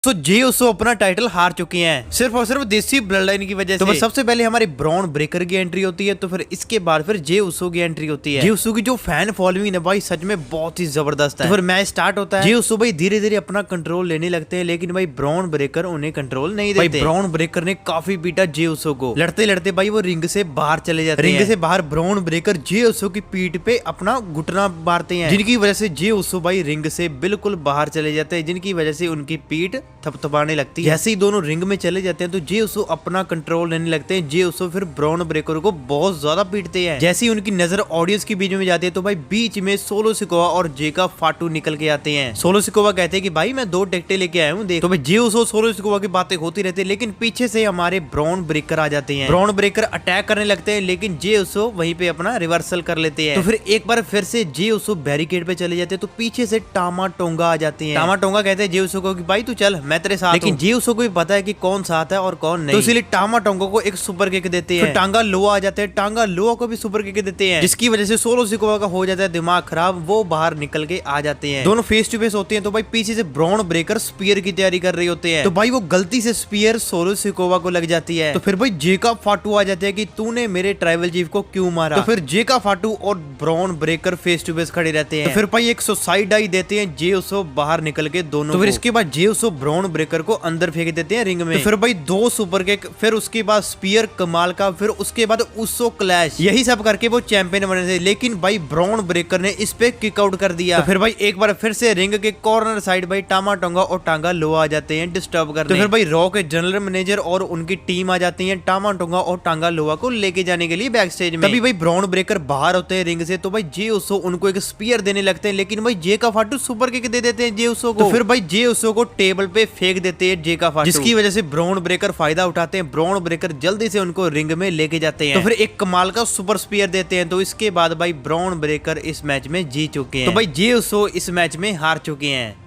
तो जे उसो अपना टाइटल हार चुके हैं सिर्फ और सिर्फ देसी ब्लड लाइन की वजह से। तो सबसे पहले हमारे ब्रॉन ब्रेकर की एंट्री होती है, तो फिर इसके बाद फिर जे उसो की एंट्री होती है। जे उसो की जो फैन फॉलोइंग है भाई सच में बहुत ही जबरदस्त है। तो फिर मैच स्टार्ट होता है। जे उसो भाई धीरे धीरे अपना कंट्रोल लेने लगते हैं, लेकिन भाई ब्रॉन ब्रेकर उन्हें कंट्रोल नहीं देते। भाई ब्रॉन ब्रेकर ने काफी पीटा जे उसो को। लड़ते लड़ते भाई वो रिंग से बाहर चले जाते हैं। रिंग से बाहर ब्रॉन ब्रेकर जे उसो की पीठ पे अपना घुटना मारते हैं, जिनकी वजह से जे उसो भाई रिंग से बिल्कुल बाहर चले जाते हैं, जिनकी वजह से उनकी पीठ थपथपाने लगती है। जैसे ही दोनों रिंग में चले जाते हैं तो जे उसो अपना कंट्रोल लेने लगते हैं। जे उसो फिर ब्रॉन ब्रेकर को बहुत ज्यादा पीटते हैं। जैसे ही उनकी नजर ऑडियंस के बीच में जाती है तो भाई बीच में सोलो सिकोवा और जे का फाटू निकल के आते हैं। सोलो सिकोवा कहते हैं कि भाई मैं 2 टिकटें लेके आया हूँ देख। तो भाई जे उसो सोलो सिकोवा की बातें होती रहती है, लेकिन पीछे से हमारे ब्रॉन ब्रेकर आ जाते हैं। ब्रॉन ब्रेकर अटैक करने लगते हैं, लेकिन जे उसो वहीं पे अपना रिवर्सल कर लेते हैं। तो फिर एक बार फिर से जे उसो बैरिकेड पे चले जाते हैं, तो पीछे से टामा टोंगा आ जाते हैं। टामा टोंगा कहते हैं जे उसो को कि भाई तू चल मैं तेरे साथ। लेकिन जे उसो को भी पता है कि कौन साथ है और कौन नहीं, तो इसलिए टामा टोंगा को एक सुपर किक देते हैं। फिर टांगा लोआ आ जाते हैं, टांगा लोआ को भी सुपर किक देते हैं, जिसकी वजह से सोलो सिकोवा का हो जाता है दिमाग खराब, वो बाहर निकल के आ जाते हैं। दोनों फेस टू फेस होते हैं। तो भाई पीछे से ब्रॉन ब्रेकर स्पीयर की तैयारी कर रहे होते हैं, तो भाई वो गलती से स्पीयर सोलो सिकोवा को लग जाती है। तो फिर भाई जे का फाटू आ जाते हैं कि तूने मेरे ट्राइबल चीफ को क्यों मारा। तो फिर जे का फाटू और ब्रॉन ब्रेकर फेस टू फेस खड़े रहते हैं। तो फिर भाई एक सुसाइड आई देते हैं जे उसो बाहर निकल के दोनों। तो फिर इसके बाद जे उसो ब्रॉन ब्रेकर को अंदर फेंक देते हैं रिंग में। तो फिर भाई 2 सुपर किक, फिर उसके बाद स्पीयर कमाल का, फिर उसके बाद उसो क्लैश, यही सब करके वो चैंपियन बने थे। लेकिन भाई ब्रॉन ब्रेकर ने इस पे किक आउट कर दिया। तो फिर भाई एक बार फिर से रिंग के कॉर्नर साइड भाई टामा टोंगा और टांगा लोआ आ जाते हैं डिस्टर्ब करने। तो फिर भाई रॉ के जनरल मैनेजर और उनकी टीम आ जाती है टामा टोंगा और टांगा लोआ को लेके जाने के लिए बैक स्टेज में। तभी भाई ब्रॉन ब्रेकर बाहर होते हैं रिंग से। तो भाई जे उसो उनको एक स्पीयर देने लगते हैं, लेकिन भाई जे का फाटू सुपर किक दे देते हैं जे उसो को। तो फिर भाई जे उसो को टेबल पे फेंक देते हैं जे का फाटू, जिसकी वजह से ब्रॉन ब्रेकर फायदा उठाते हैं। ब्रॉन ब्रेकर जल्दी से उनको रिंग में लेके जाते हैं। तो फिर एक कमाल का सुपर स्पीयर देते हैं। तो इसके बाद भाई ब्रॉन ब्रेकर इस मैच में जीत चुके हैं। तो भाई जे उसो इस मैच में हार चुके हैं।